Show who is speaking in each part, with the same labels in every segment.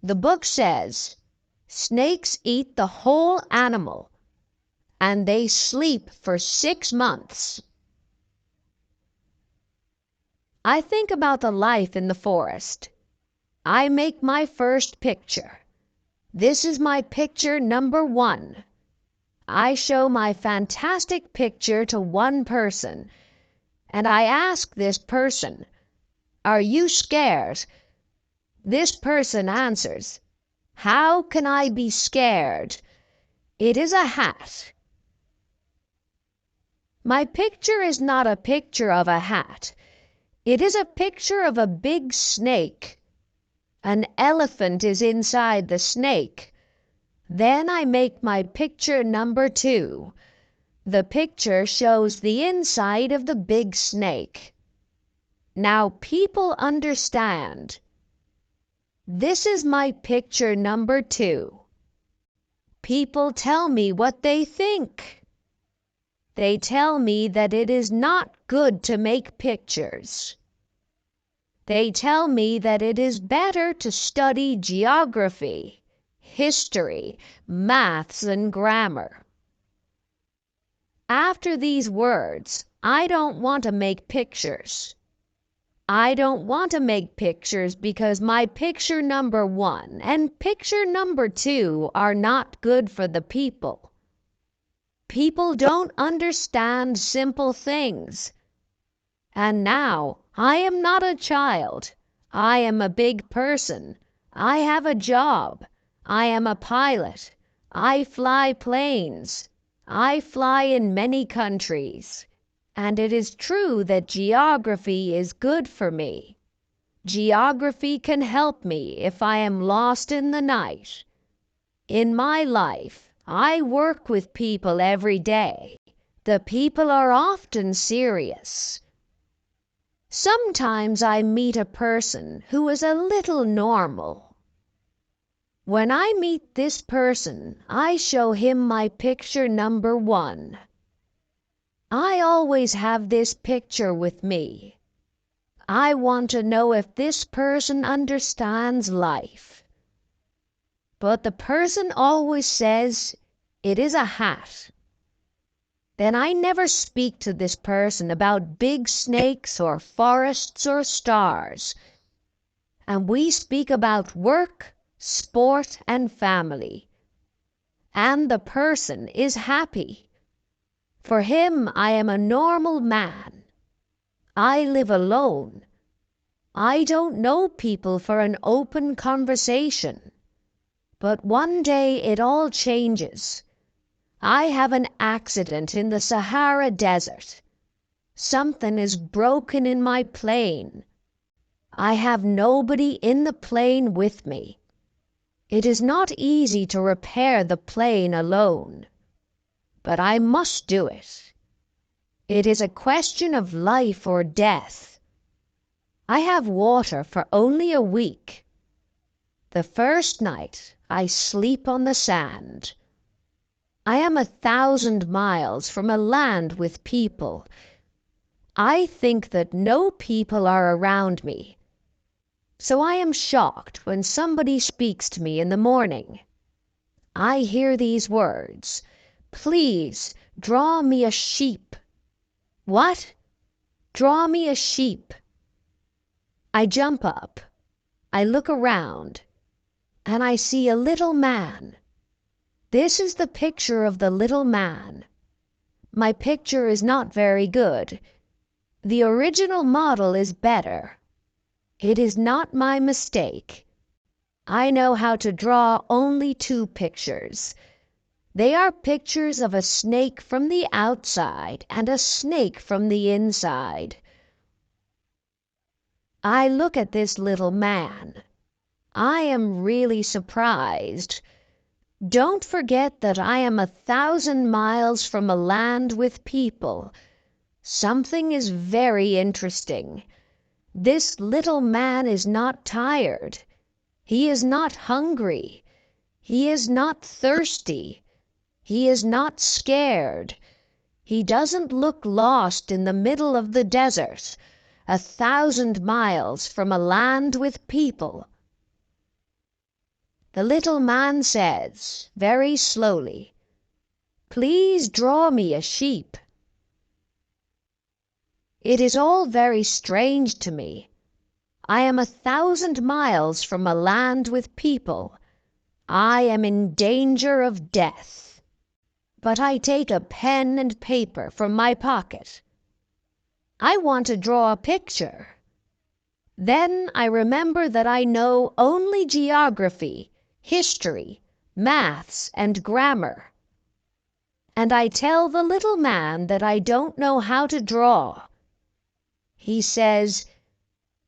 Speaker 1: The book says, snakes eat the whole animal, and they sleep for 6 months. I think about the life in the forest. I make my first picture. This is my picture number 1. I show my fantastic picture to one person, and I ask this person, "Are you scared?" This person answers, "How can I be scared? It is a hat." My picture is not a picture of a hat. It is a picture of a big snake. An elephant is inside the snake. Then I make my picture number 2. The picture shows the inside of the big snake. Now people understand. This is my picture number 2. People tell me what they think. They tell me that it is not good to make pictures. They tell me that it is better to study geography, history, maths, and grammar. After these words, I don't want to make pictures. I don't want to make pictures because my picture number 1 and picture number 2 are not good for the people. People don't understand simple things. And now, I am not a child. I am a big person. I have a job. I am a pilot. I fly planes. I fly in many countries. And it is true that geography is good for me. Geography can help me if I am lost in the night. In my life, I work with people every day. The people are often serious. Sometimes I meet a person who is a little normal. When I meet this person, I show him my picture number 1. I always have this picture with me. I want to know if this person understands life. But the person always says, "It is a hat." Then I never speak to this person about big snakes or forests or stars. And we speak about work, sport, and family. And the person is happy. For him, I am a normal man. I live alone. I don't know people for an open conversation. But one day it all changes. I have an accident in the Sahara Desert. Something is broken in my plane. I have nobody in the plane with me. It is not easy to repair the plane alone. But I must do it. It is a question of life or death. I have water for only a week. The first night I sleep on the sand. I am 1,000 miles from a land with people. I think that no people are around me. So I am shocked when somebody speaks to me in the morning. I hear these words, "Please, draw me a sheep." What? Draw me a sheep. I jump up. I look around. And I see a little man. This is the picture of the little man. My picture is not very good. The original model is better. It is not my mistake. I know how to draw only 2 pictures. They are pictures of a snake from the outside and a snake from the inside. I look at this little man. I am really surprised. Don't forget that I am 1,000 miles from a land with people. Something is very interesting. This little man is not tired. He is not hungry. He is not thirsty. He is not scared. He doesn't look lost in the middle of the desert, 1,000 miles from a land with people. The little man says, very slowly, "Please draw me a sheep." It is all very strange to me. I am 1,000 miles from a land with people. I am in danger of death. But I take a pen and paper from my pocket. I want to draw a picture. Then I remember that I know only geography, history, maths, and grammar. And I tell the little man that I don't know how to draw. He says,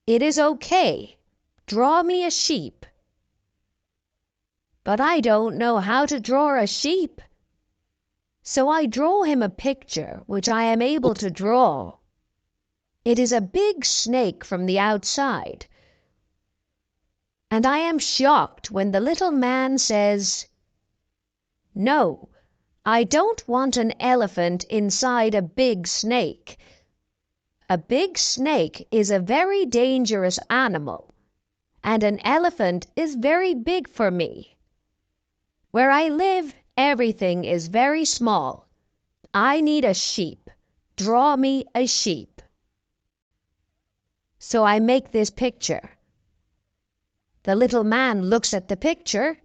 Speaker 1: "It is okay. Draw me a sheep." But I don't know how to draw a sheep. So I draw him a picture which I am able to draw. It is a big snake from the outside. And I am shocked when the little man says, "No, I don't want an elephant inside a big snake. A big snake is a very dangerous animal, and an elephant is very big for me. Where I live, everything is very small. I need a sheep. Draw me a sheep." So I make this picture. The little man looks at the picture.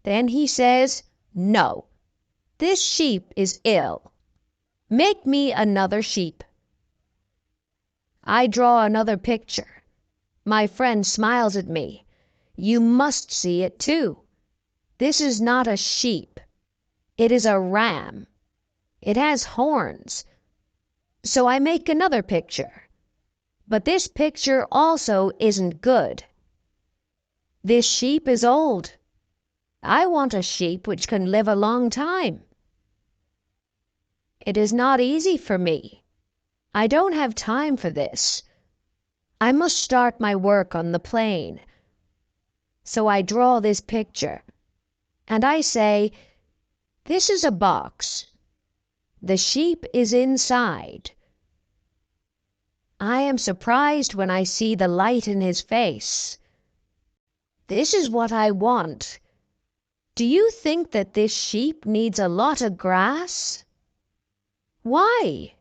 Speaker 1: Then he says, "No, this sheep is ill. Make me another sheep." I draw another picture. My friend smiles at me. "You must see it too. This is not a sheep. It is a ram. It has horns." So I make another picture. But this picture also isn't good. This sheep is old. I want a sheep which can live a long time. It is not easy for me. I don't have time for this. I must start my work on the plane. So I draw this picture, and I say, "This is a box. The sheep is inside." I am surprised when I see the light in his face. "This is what I want. Do you think that this sheep needs a lot of grass?" "Why?"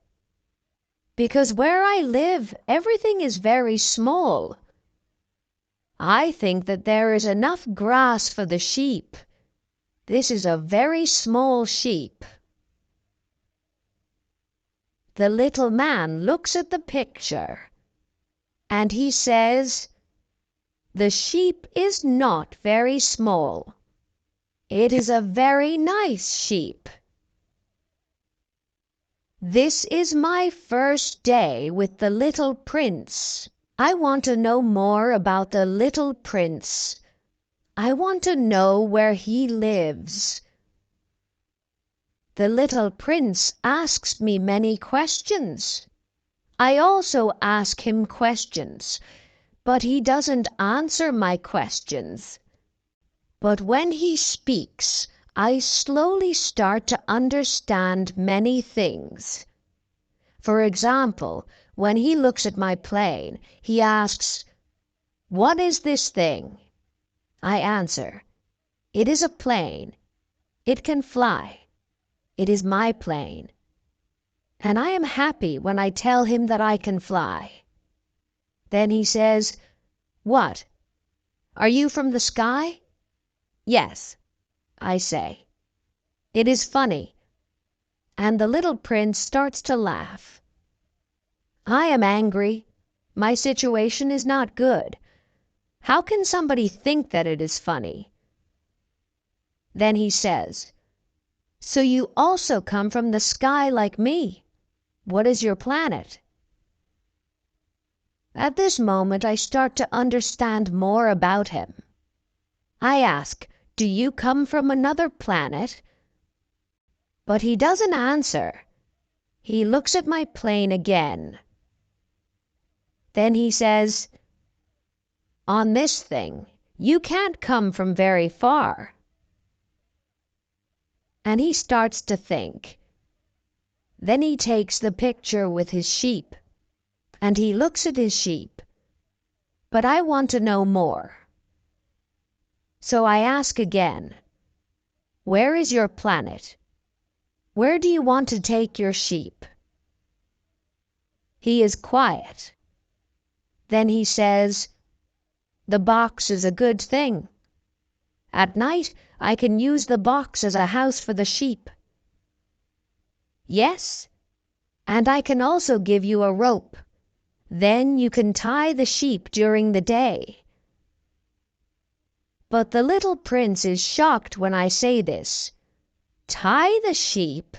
Speaker 1: "Because where I live, everything is very small. I think that there is enough grass for the sheep. This is a very small sheep." The little man looks at the picture, and he says, "The sheep is not very small. It is a very nice sheep." This is my first day with the little prince. I want to know more about the little prince. I want to know where he lives. The little prince asks me many questions. I also ask him questions, but he doesn't answer my questions. But when he speaks, I slowly start to understand many things. For example, when he looks at my plane, he asks, "What is this thing?" I answer, "It is a plane. It can fly. It is my plane." And I am happy when I tell him that I can fly. Then he says, "What? Are you from the sky?" "Yes," I say. It is funny. And the little prince starts to laugh. I am angry. My situation is not good. How can somebody think that it is funny? Then he says, "So you also come from the sky like me. What is your planet?" At this moment I start to understand more about him. I ask, "Do you come from another planet?" But he doesn't answer. He looks at my plane again. Then he says, "On this thing, you can't come from very far." And he starts to think. Then he takes the picture with his sheep, and he looks at his sheep. But I want to know more. So I ask again, where is your planet? Where do you want to take your sheep? He is quiet. Then he says, the box is a good thing. At night, I can use the box as a house for the sheep. Yes, and I can also give you a rope. Then you can tie the sheep during the day. But the little prince is shocked when I say this. Tie the sheep?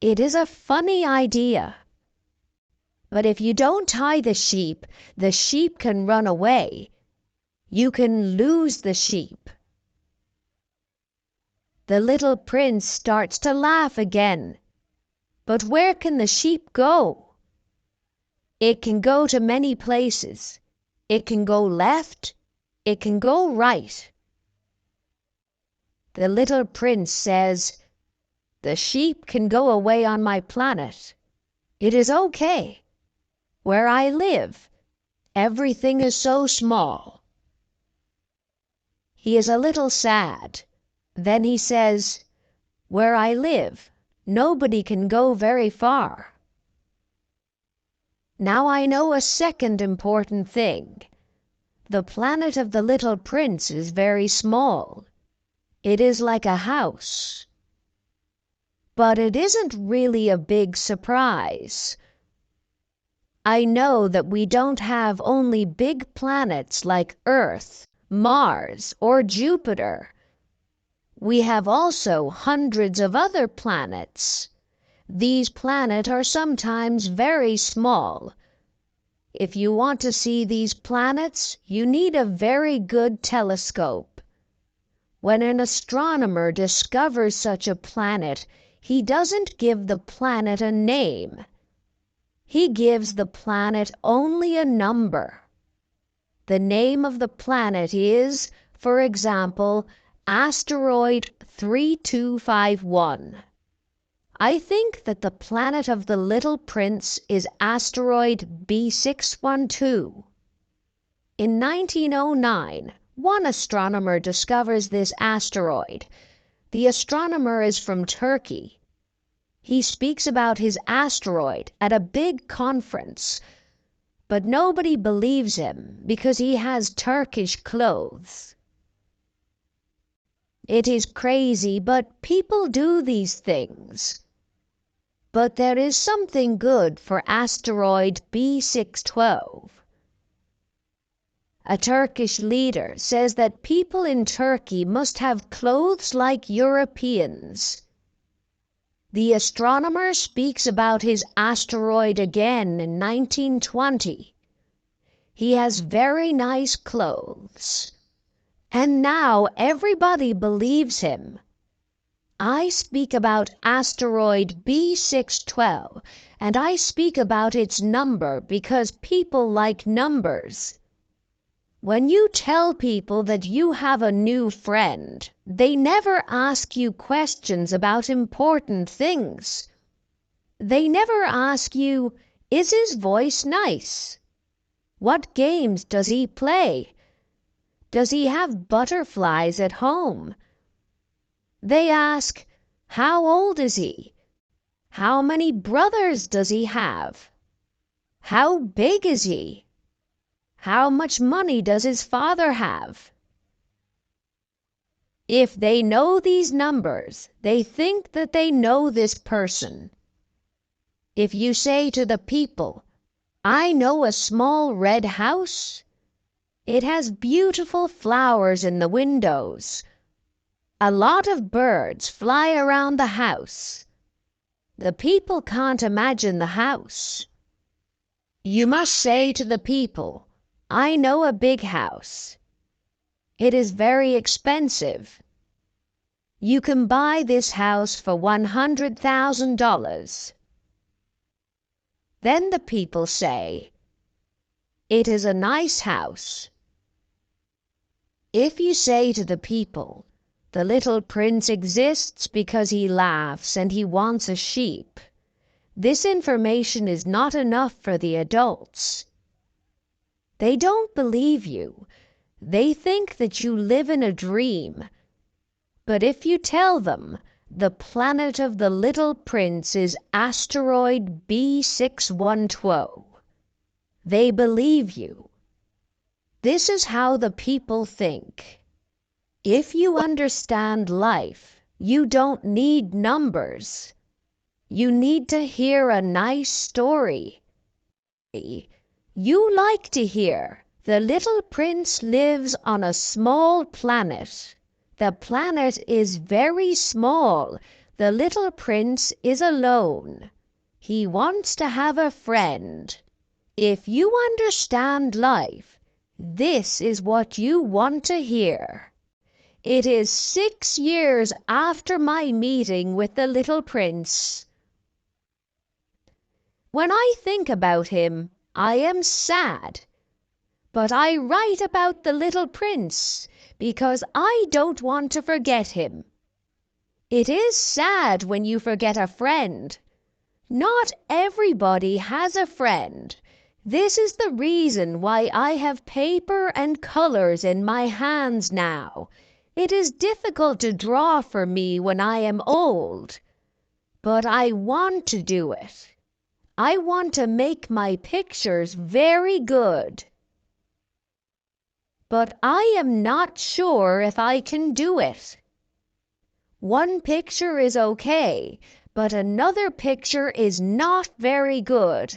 Speaker 1: It is a funny idea. But if you don't tie the sheep can run away. You can lose the sheep. The little prince starts to laugh again. But where can the sheep go? It can go to many places. It can go left. It can go right. The little prince says, the sheep can go away on my planet. It is okay. Where I live, everything is so small. He is a little sad. Then he says, where I live, nobody can go very far. Now I know a second important thing. The planet of the little prince is very small. It is like a house. But it isn't really a big surprise. I know that we don't have only big planets like Earth, Mars, or Jupiter. We have also hundreds of other planets. These planets are sometimes very small. If you want to see these planets, you need a very good telescope. When an astronomer discovers such a planet, he doesn't give the planet a name. He gives the planet only a number. The name of the planet is, for example, asteroid 3251. I think that the planet of the little prince is asteroid B612. In 1909, one astronomer discovers this asteroid. The astronomer is from Turkey. He speaks about his asteroid at a big conference, but nobody believes him because he has Turkish clothes. It is crazy, but people do these things. But there is something good for asteroid B612. A Turkish leader says that people in Turkey must have clothes like Europeans. The astronomer speaks about his asteroid again in 1920. He has very nice clothes. And now everybody believes him. I speak about asteroid B612, and I speak about its number because people like numbers. When you tell people that you have a new friend, they never ask you questions about important things. They never ask you, is his voice nice? What games does he play? Does he have butterflies at home? They ask, how old is he? How many brothers does he have? How big is he? How much money does his father have? If they know these numbers, they think that they know this person. If you say to the people, I know a small red house. It has beautiful flowers in the windows. A lot of birds fly around the house. The people can't imagine the house. You must say to the people, I know a big house. It is very expensive. You can buy this house for $100,000. Then the people say, it is a nice house. If you say to the people, the little prince exists because he laughs and he wants a sheep, this information is not enough for the adults. They don't believe you. They think that you live in a dream. But if you tell them the planet of the little prince is asteroid B6112, they believe you. This is how the people think. If you understand life, you don't need numbers. You need to hear a nice story. You like to hear, the little prince lives on a small planet. The planet is very small. The little prince is alone. He wants to have a friend. If you understand life, this is what you want to hear. It is 6 years after my meeting with the little prince. When I think about him, I am sad. But I write about the little prince because I don't want to forget him. It is sad when you forget a friend. Not everybody has a friend. This is the reason why I have paper and colors in my hands now. It is difficult to draw for me when I am old. But I want to do it. I want to make my pictures very good. But I am not sure if I can do it. One picture is okay, but another picture is not very good.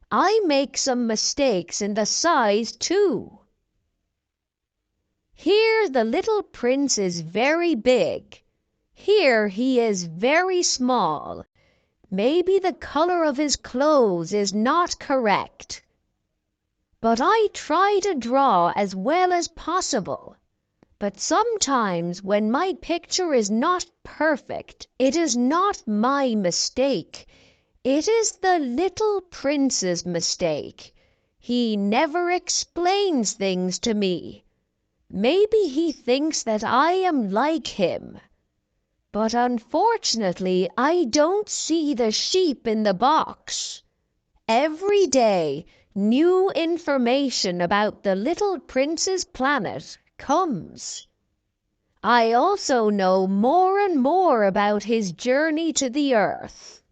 Speaker 1: I make some mistakes in the size too. Here the little prince is very big. Here he is very small. Maybe the color of his clothes is not correct. But I try to draw as well as possible. But sometimes when my picture is not perfect, it is not my mistake. It is the little prince's mistake. He never explains things to me. Maybe he thinks that I am like him. But unfortunately, I don't see the sheep in the box. Every day, new information about the little prince's planet comes. I also know more and more about his journey to the earth.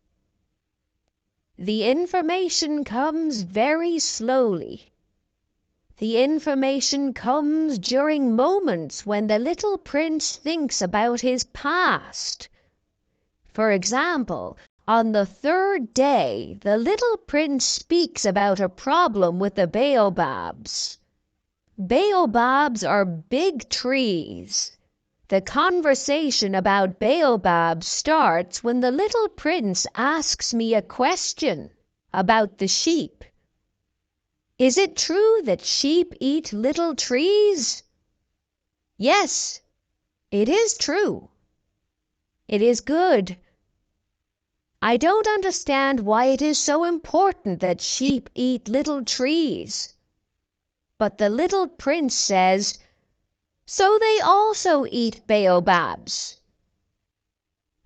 Speaker 1: The information comes very slowly. The information comes during moments when the little prince thinks about his past. For example, on the 3rd day, the little prince speaks about a problem with the baobabs. Baobabs are big trees. The conversation about baobabs starts when the little prince asks me a question about the sheep. Is it true that sheep eat little trees? Yes, it is true. It is good. I don't understand why it is so important that sheep eat little trees. But the little prince says, so they also eat baobabs.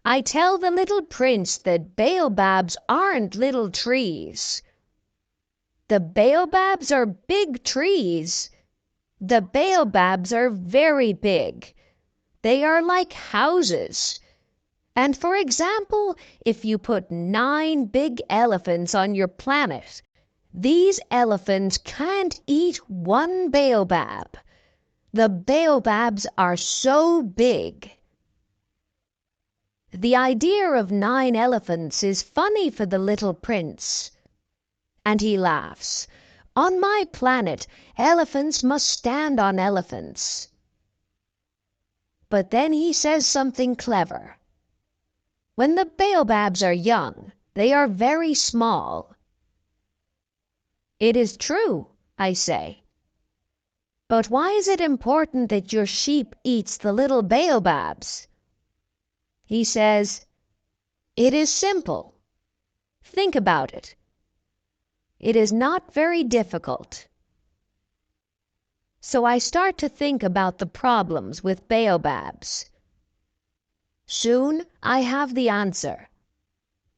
Speaker 1: I tell the little prince that baobabs aren't little trees. The baobabs are big trees. The baobabs are very big. They are like houses. And for example, if you put 9 big elephants on your planet, these elephants can't eat one baobab. The baobabs are so big. The idea of 9 elephants is funny for the little prince. And he laughs. On my planet, elephants must stand on elephants. But then he says something clever. When the baobabs are young, they are very small. It is true, I say. But why is it important that your sheep eats the little baobabs? He says, it is simple. Think about it. It is not very difficult. So I start to think about the problems with baobabs. Soon I have the answer.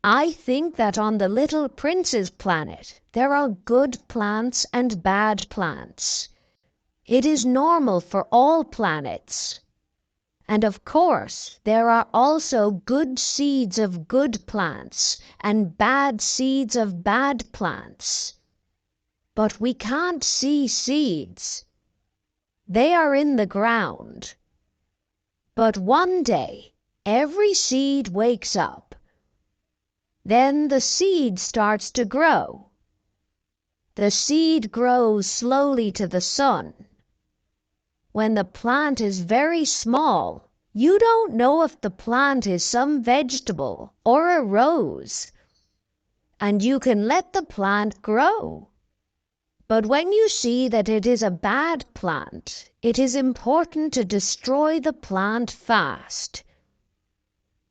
Speaker 1: I think that on the little prince's planet there are good plants and bad plants. It is normal for all planets. And of course, there are also good seeds of good plants and bad seeds of bad plants. But we can't see seeds. They are in the ground. But one day, every seed wakes up. Then the seed starts to grow. The seed grows slowly to the sun. When the plant is very small, you don't know if the plant is some vegetable or a rose, and you can let the plant grow. But when you see that it is a bad plant, it is important to destroy the plant fast.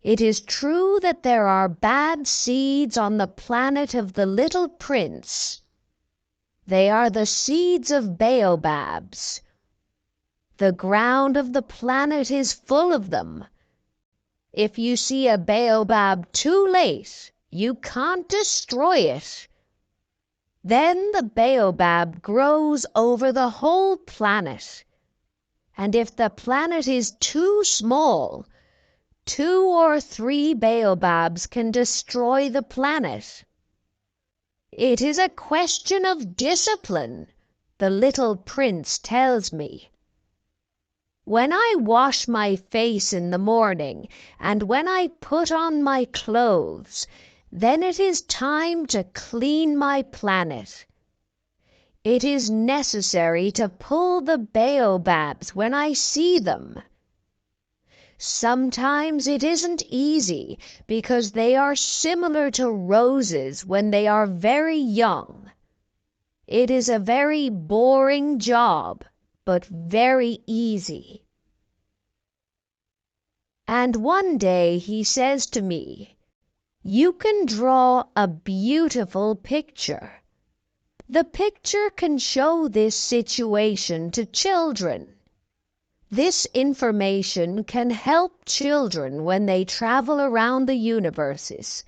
Speaker 1: It is true that there are bad seeds on the planet of the little prince. They are the seeds of baobabs. The ground of the planet is full of them. If you see a baobab too late, you can't destroy it. Then the baobab grows over the whole planet. And if the planet is too small, 2 or 3 baobabs can destroy the planet. It is a question of discipline, the little prince tells me. When I wash my face in the morning and when I put on my clothes, then it is time to clean my planet. It is necessary to pull the baobabs when I see them. Sometimes it isn't easy because they are similar to roses when they are very young. It is a very boring job, but very easy. And one day he says to me, "You can draw a beautiful picture. The picture can show this situation to children. This information can help children when they travel around the universes.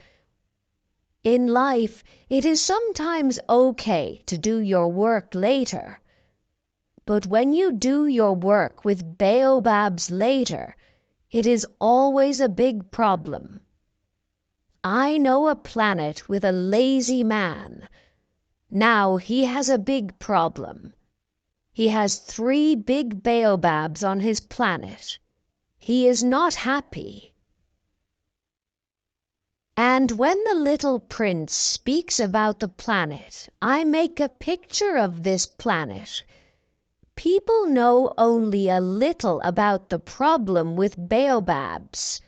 Speaker 1: In life, it is sometimes okay to do your work later. But when you do your work with baobabs later, it is always a big problem. I know a planet with a lazy man. Now he has a big problem. He has 3 big baobabs on his planet. He is not happy." And when the little prince speaks about the planet, I make a picture of this planet. People know only a little about the problem with baobabs.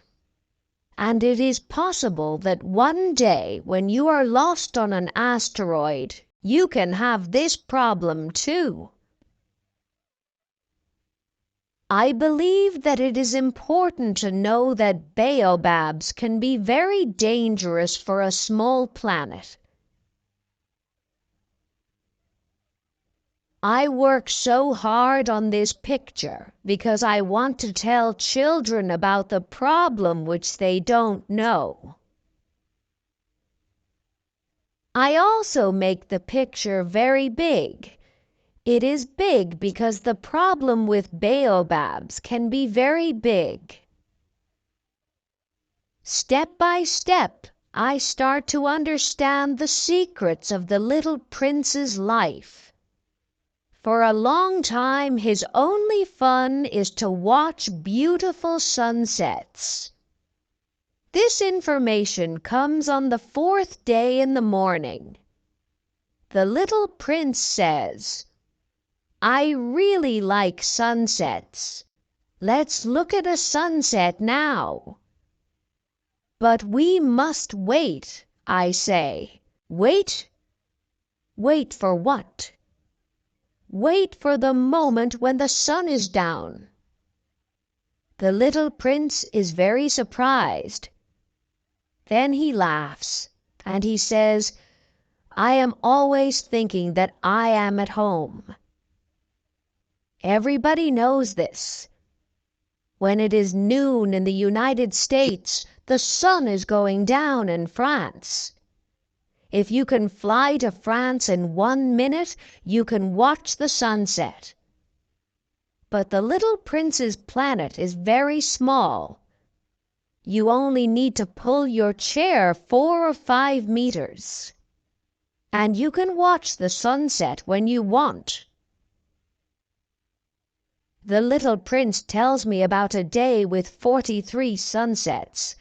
Speaker 1: And it is possible that one day when you are lost on an asteroid, you can have this problem too. I believe that it is important to know that baobabs can be very dangerous for a small planet. I work so hard on this picture because I want to tell children about the problem which they don't know. I also make the picture very big. It is big because the problem with baobabs can be very big. Step by step, I start to understand the secrets of the little prince's life. For a long time, his only fun is to watch beautiful sunsets. This information comes on the 4th day in the morning. The little prince says, "I really like sunsets. Let's look at a sunset now." "But we must wait," I say. "Wait? Wait for what?" "Wait for the moment when the sun is down." The little prince is very surprised. Then he laughs, and he says, "I am always thinking that I am at home." Everybody knows this. When it is noon in the United States, the sun is going down in France. If you can fly to France in 1 minute, you can watch the sunset. But the little prince's planet is very small. You only need to pull your chair 4 or 5 meters, and you can watch the sunset when you want. The little prince tells me about a day with 43 sunsets.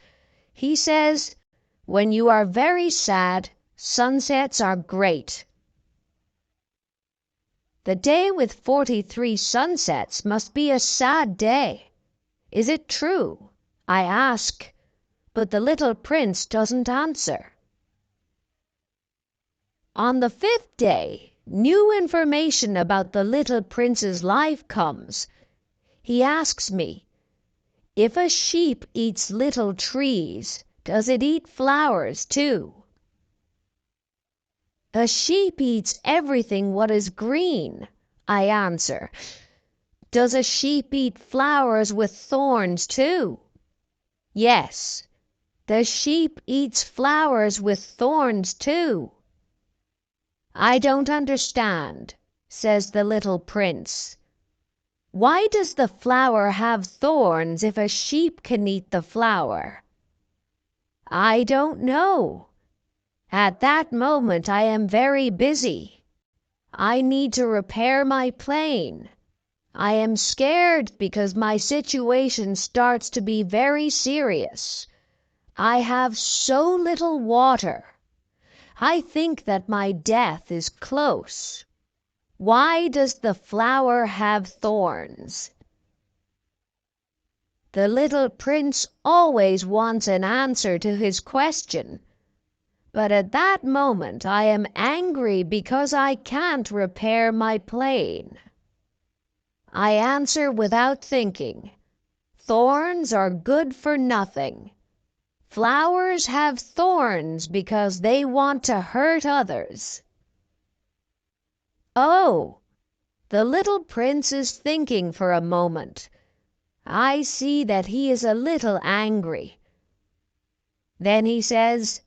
Speaker 1: He says, when you are very sad, sunsets are great. The day with 43 sunsets must be a sad day. Is it true? I ask, but the little prince doesn't answer. On the 5th day, new information about the little prince's life comes. He asks me, if a sheep eats little trees, does it eat flowers too? A sheep eats everything what is green, I answer. Does a sheep eat flowers with thorns too? Yes, the sheep eats flowers with thorns too. I don't understand, says the little prince. Why does the flower have thorns if a sheep can eat the flower? I don't know. At that moment I am very busy. I need to repair my plane. I am scared because my situation starts to be very serious. I have so little water. I think that my death is close. Why does the flower have thorns? The little prince always wants an answer to his question. But at that moment I am angry because I can't repair my plane. I answer without thinking. Thorns are good for nothing. Flowers have thorns because they want to hurt others. Oh, the little prince is thinking for a moment. I see that he is a little angry. Then he says,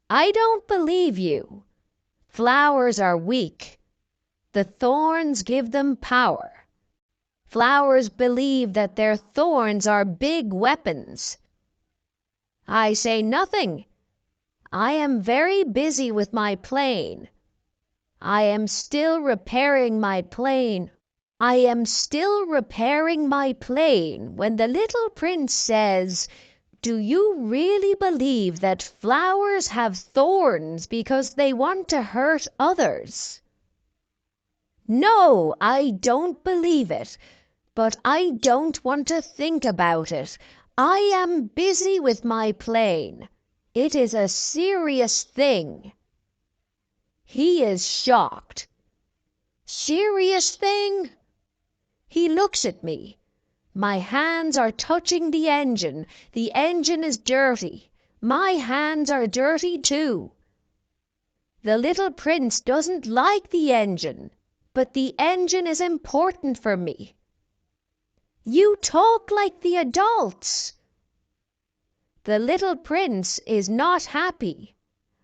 Speaker 1: I don't believe you. Flowers are weak. The thorns give them power. Flowers believe that their thorns are big weapons. I say nothing. I am very busy with my plane. I am still repairing my plane. I am still repairing my plane when the little prince says, do you really believe that flowers have thorns because they want to hurt others? No, I don't believe it, but I don't want to think about it. I am busy with my plane. It is a serious thing. He is shocked. Serious thing? He looks at me. My hands are touching the engine. The engine is dirty. My hands are dirty too. The little prince doesn't like the engine, but the engine is important for me. You talk like the adults. The little prince is not happy.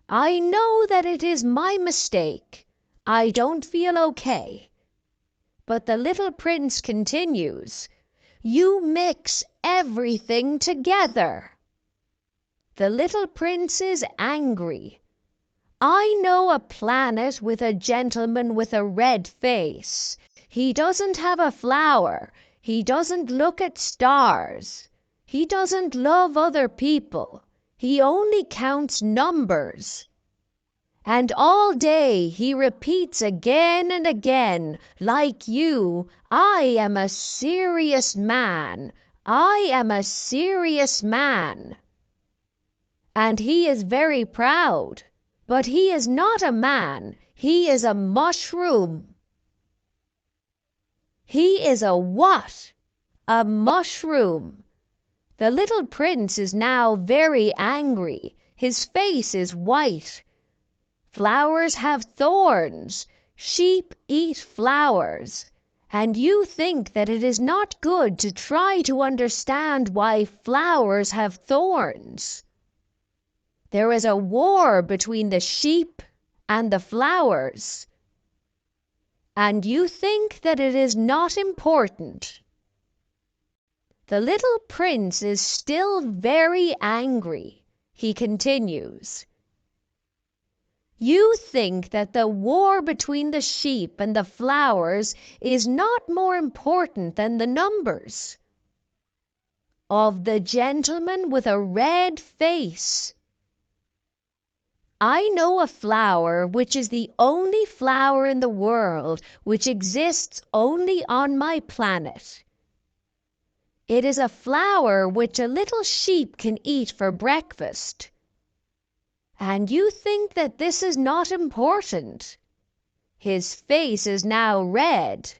Speaker 1: I know that it is my mistake. I don't feel okay. But the little prince continues. You mix everything together. The little prince is angry. I know a planet with a gentleman with a red face. He doesn't have a flower. He doesn't look at stars. He doesn't love other people. He only counts numbers. And all day he repeats again and again, like you, I am a serious man. I am a serious man. And he is very proud. But he is not a man. He is a mushroom. He is a what? A mushroom. The little prince is now very angry. His face is white. Flowers have thorns. Sheep eat flowers. And you think that it is not good to try to understand why flowers have thorns. There is a war between the sheep and the flowers. And you think that it is not important. The little prince is still very angry. He continues, "You think that the war between the sheep and the flowers is not more important than the numbers of the gentleman with a red face. I know a flower which is the only flower in the world which exists only on my planet. It is a flower which a little sheep can eat for breakfast. And you think that this is not important." His face is now red.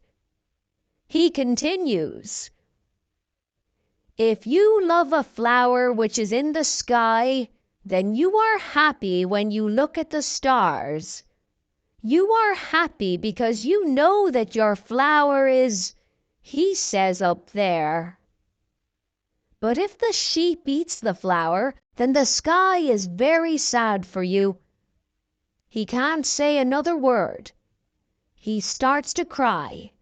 Speaker 1: He continues, "If you love a flower which is in the sky, then you are happy when you look at the stars. You are happy because you know that your flower is, he says, up there. But if the sheep eats the flower, then the sky is very sad for you." He can't say another word. He starts to cry.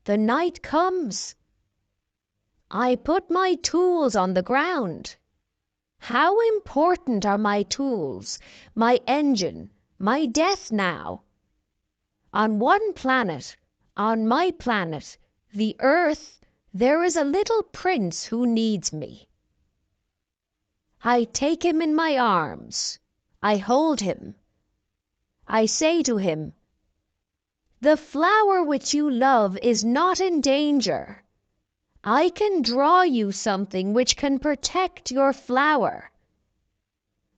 Speaker 1: The night comes. I put my tools on the ground. How important are my tools, my engine, my death now? On one planet, on my planet, the Earth, there is a little prince who needs me. I take him in my arms. I hold him. I say to him, "The flower which you love is not in danger. I can draw you something which can protect your flower.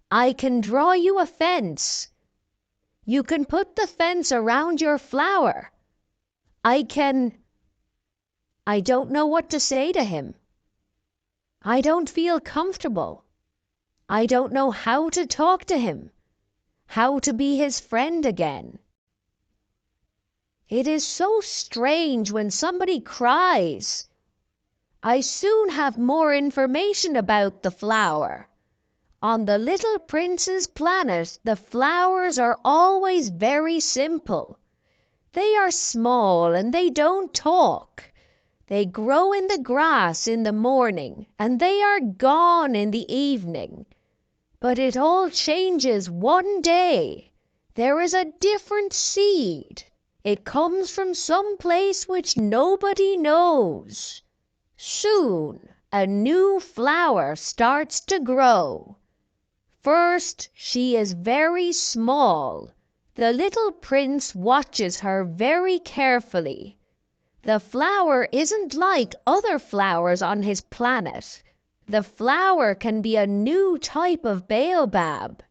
Speaker 1: I can draw you a fence. You can put the fence around your flower. I don't know what to say to him. I don't feel comfortable. I don't know how to talk to him, how to be his friend again. It is so strange when somebody cries. I soon have more information about the flower. On the little prince's planet, the flowers are always very simple. They are small and they don't talk. They grow in the grass in the morning and they are gone in the evening. But it all changes one day. There is a different seed. It comes from some place which nobody knows. Soon a new flower starts to grow. First she is very small. The little prince watches her very carefully. The flower isn't like other flowers on his planet. The flower can be a new type of baobab.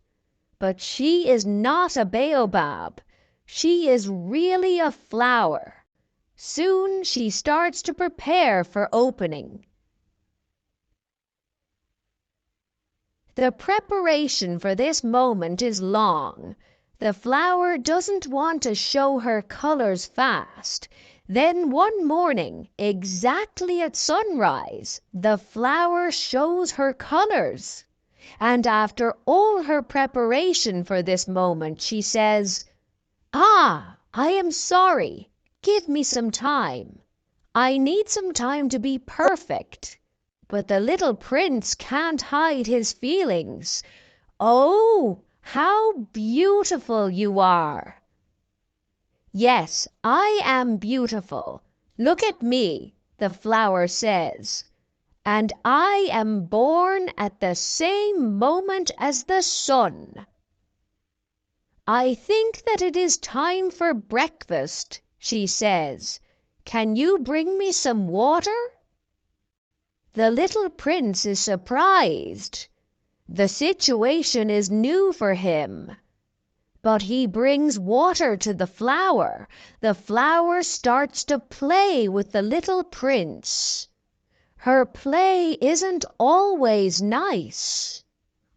Speaker 1: But she is not a baobab. She is really a flower. Soon she starts to prepare for opening. The preparation for this moment is long. The flower doesn't want to show her colors fast. Then one morning, exactly at sunrise, the flower shows her colors. And after all her preparation for this moment, she says, "Ah, I am sorry. Give me some time. I need some time to be perfect." But the little prince can't hide his feelings. "Oh, how beautiful you are!" "Yes, I am beautiful. Look at me," the flower says. "And I am born at the same moment as the sun." "I think that it is time for breakfast," she says. "Can you bring me some water?" The little prince is surprised. The situation is new for him. But he brings water to the flower. The flower starts to play with the little prince. Her play isn't always nice.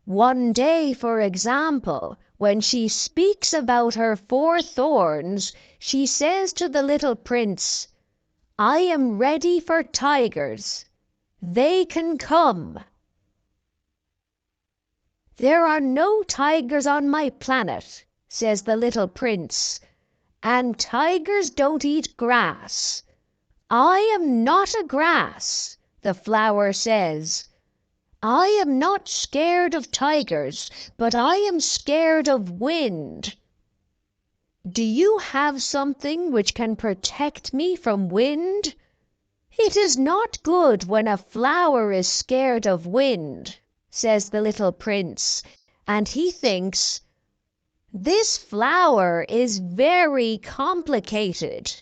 Speaker 1: One day, for example, when she speaks about her 4 thorns, she says to the little prince, "I am ready for tigers. They can come." "There are no tigers on my planet," says the little prince, "and tigers don't eat grass. I am not a grass. The flower says, "I am not scared of tigers, but I am scared of wind. Do you have something which can protect me from wind?" "It is not good when a flower is scared of wind," says the little prince, and he thinks, "This flower is very complicated.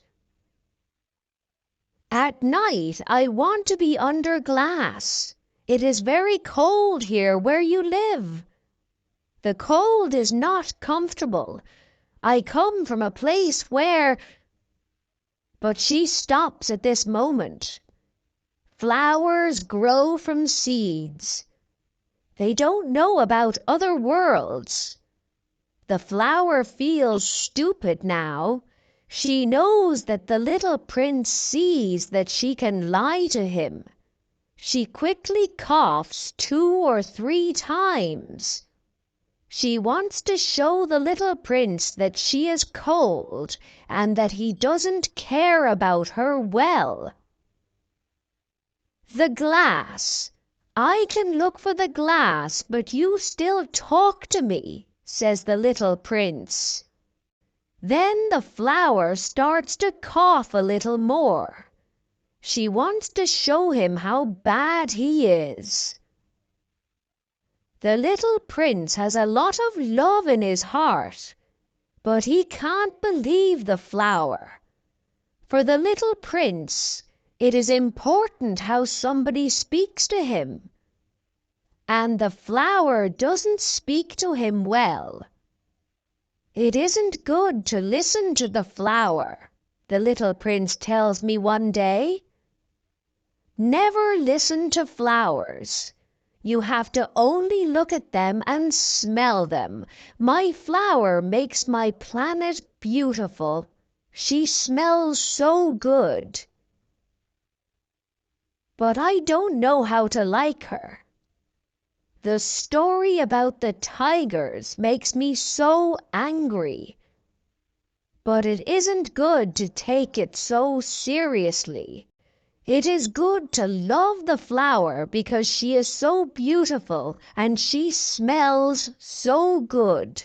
Speaker 1: At night I want to be under glass. It is very cold here where you live. The cold is not comfortable. I come from a place where—" But she stops at this moment. Flowers grow from seeds. They don't know about other worlds. The flower feels stupid now. She knows that the little prince sees that she can lie to him. She quickly coughs 2 or 3 times. She wants to show the little prince that she is cold and that he doesn't care about her well. "The glass. I can look for the glass, but you still talk to me," says the little prince. Then the flower starts to cough a little more. She wants to show him how bad he is. The little prince has a lot of love in his heart, but he can't believe the flower. For the little prince, it is important how somebody speaks to him. And the flower doesn't speak to him well. "It isn't good to listen to the flower," the little prince tells me one day. "Never listen to flowers. You have to only look at them and smell them. My flower makes my planet beautiful. She smells so good. But I don't know how to like her. The story about the tigers makes me so angry. But it isn't good to take it so seriously. It is good to love the flower because she is so beautiful and she smells so good."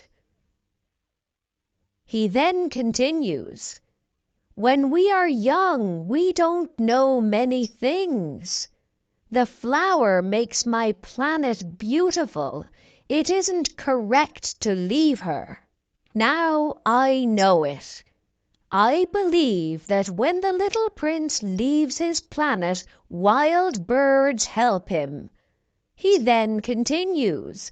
Speaker 1: He then continues, "When we are young, we don't know many things. The flower makes my planet beautiful. It isn't correct to leave her. Now I know it. I believe that when the little prince leaves his planet, wild birds help him." He then continues,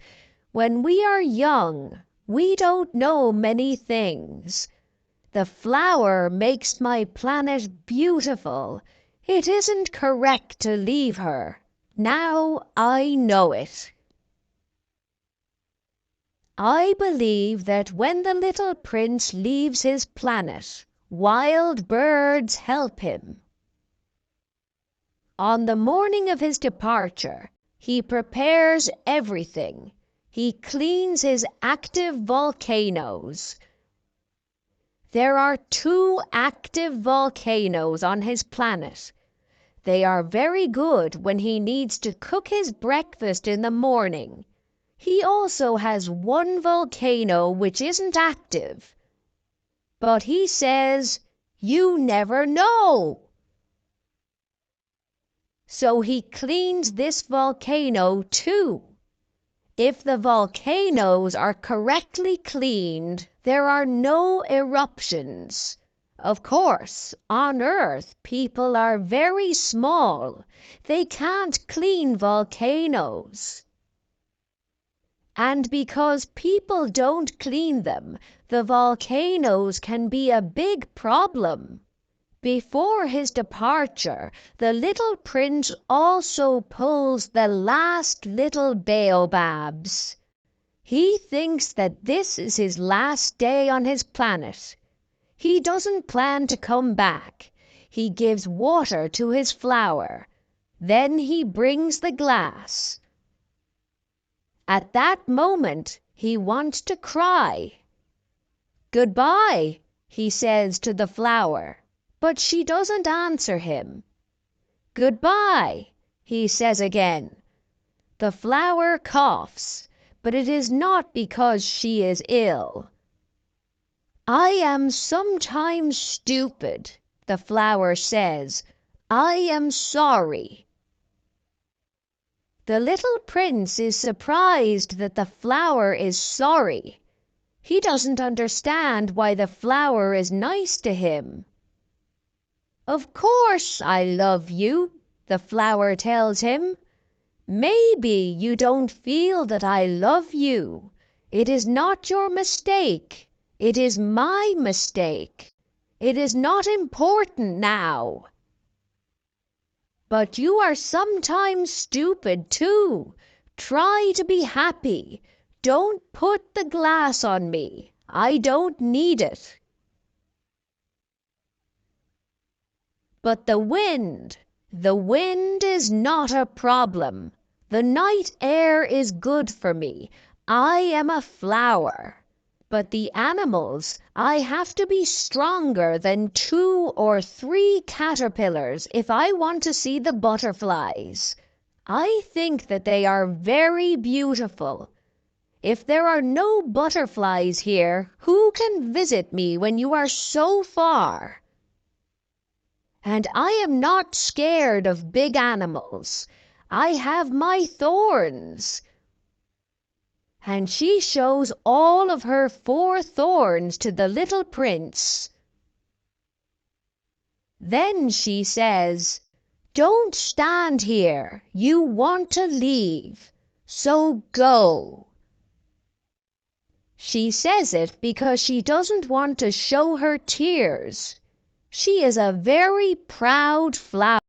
Speaker 1: "When we are young, we don't know many things. The flower makes my planet beautiful. It isn't correct to leave her. Now I know it. I believe that when the little prince leaves his planet, wild birds help him." On the morning of his departure, he prepares everything. He cleans his active volcanoes. There are 2 active volcanoes on his planet. They are very good when he needs to cook his breakfast in the morning. He also has 1 volcano which isn't active. But he says, "You never know." So he cleans this volcano too. If the volcanoes are correctly cleaned, there are no eruptions. Of course, on Earth, people are very small. They can't clean volcanoes. And because people don't clean them, the volcanoes can be a big problem. Before his departure, the little prince also pulls the last little baobabs. He thinks that this is his last day on his planet. He doesn't plan to come back. He gives water to his flower. Then he brings the glass. At that moment, he wants to cry. "Goodbye," he says to the flower. But she doesn't answer him. "Goodbye," he says again. The flower coughs, but it is not because she is ill. I am sometimes stupid, the flower says. I am sorry. The little prince is surprised that the flower is sorry. He doesn't understand why the flower is nice to him. Of course I love you, the flower tells him. Maybe you don't feel that I love you. It is not your mistake. It is my mistake. It is not important now. But you are sometimes stupid too. Try to be happy. Don't put the glass on me. I don't need it. But the wind is not a problem. The night air is good for me. I am a flower. But the animals, I have to be stronger than 2 or 3 caterpillars if I want to see the butterflies. I think that they are very beautiful. If there are no butterflies here, who can visit me when you are so far? And I am not scared of big animals. I have my thorns. And she shows all of her 4 thorns to the little prince. Then she says, "Don't stand here. You want to leave. So go." She says it because she doesn't want to show her tears. She is a very proud flower.